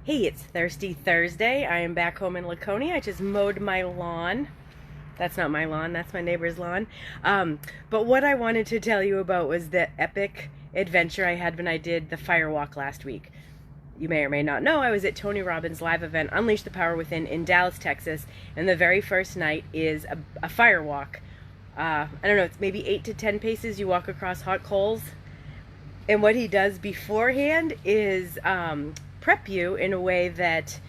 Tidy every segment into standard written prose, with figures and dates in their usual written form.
Hey, it's Thirsty Thursday. I am back home in Laconia. I just mowed my lawn. That's not my lawn, that's my neighbor's lawn. But what I wanted to tell you about was the epic adventure I had when I did the fire walk last week. You may or may not know, I was at Tony Robbins' live event, Unleash the Power Within, in Dallas, Texas, and the very first night is a fire walk. I don't know, it's maybe 8 to 10 paces. You walk across hot coals. And what he does beforehand is prep you in a way that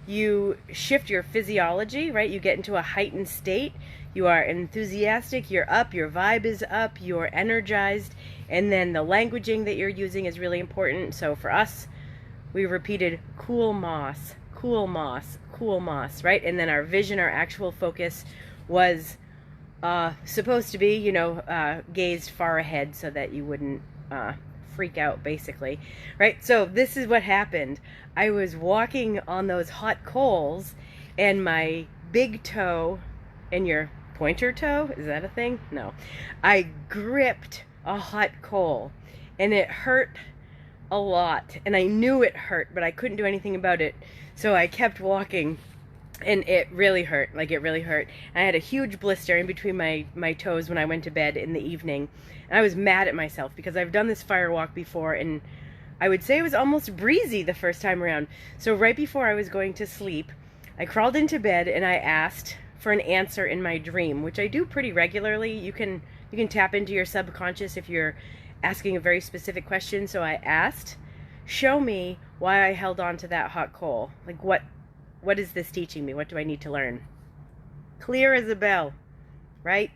you shift your physiology, right? You get into a heightened state. You are enthusiastic, you're up, your vibe is up, you're energized, and then the languaging that you're using is really important. So for us, we repeated cool moss, cool moss, cool moss, right? And then our vision, our actual focus was supposed to be, gazed far ahead so that you wouldn't freak out, basically, right? So this is what happened. I was walking on those hot coals, and my big toe and your pointer toe, is that a thing? No. I gripped a hot coal, and it hurt a lot, and I knew it hurt, but I couldn't do anything about it, so I kept walking. And it really hurt, like it really hurt. I had a huge blister in between my toes when I went to bed in the evening. And I was mad at myself because I've done this fire walk before, and I would say it was almost breezy the first time around. So right before I was going to sleep, I crawled into bed and I asked for an answer in my dream, which I do pretty regularly. You can tap into your subconscious if you're asking a very specific question. So I asked, show me why I held on to that hot coal. Like, what is this teaching me? What do I need to learn? Clear as a bell, right?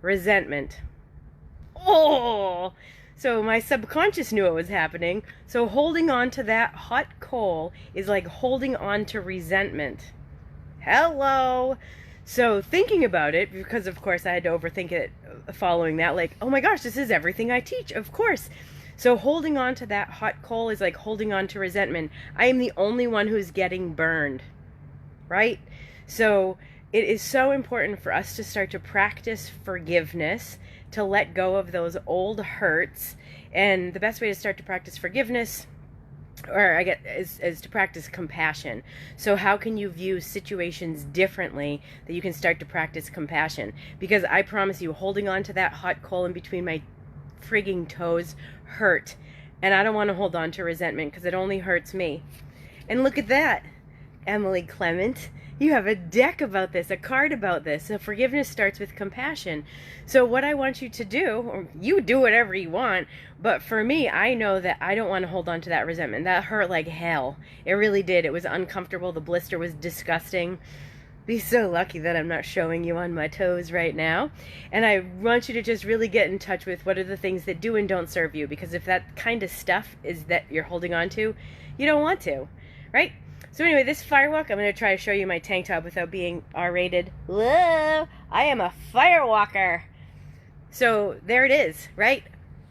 Resentment. Oh! So my subconscious knew it was happening. So holding on to that hot coal is like holding on to resentment. Hello! So thinking about it, because of course I had to overthink it following that, like, oh my gosh, this is everything I teach, of course. So holding on to that hot coal is like holding on to resentment. I am the only one who's getting burned, right? So it is so important for us to start to practice forgiveness, to let go of those old hurts. And the best way to start to practice forgiveness, is to practice compassion. So how can you view situations differently that you can start to practice compassion? Because I promise you, holding on to that hot coal in between my frigging toes hurt, and I don't want to hold on to resentment because it only hurts me. And look at that, Emily Clement, you have a deck about this, a card about this. So forgiveness starts with compassion. So what I want you to do, or you do whatever you want, but for me, I know that I don't want to hold on to that resentment. That hurt like hell. It really did. It was uncomfortable. The blister was disgusting. Be so lucky that I'm not showing you on my toes right now. And I want you to just really get in touch with what are the things that do and don't serve you, because if that kind of stuff is that you're holding on to, you don't want to, right? So anyway, this fire walk, I'm going to try to show you my tank top without being R-rated. Whoa, I am a fire walker. So there it is, right?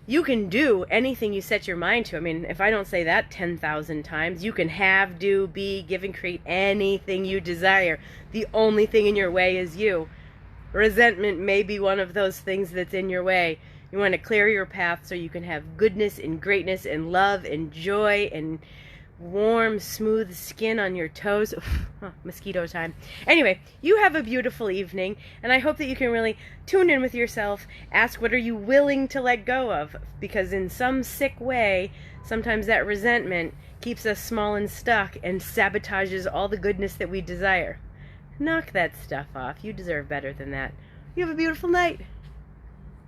You can do anything you set your mind to. I mean, if I don't say that 10,000 times, you can have, do, be, give, and create anything you desire. The only thing in your way is you. Resentment may be one of those things that's in your way. You want to clear your path so you can have goodness and greatness and love and joy and warm, smooth skin on your toes. Mosquito time. Anyway, you have a beautiful evening, and I hope that you can really tune in with yourself. Ask, what are you willing to let go of? Because in some sick way, sometimes that resentment keeps us small and stuck and sabotages all the goodness that we desire. Knock that stuff off. You deserve better than that. You have a beautiful night.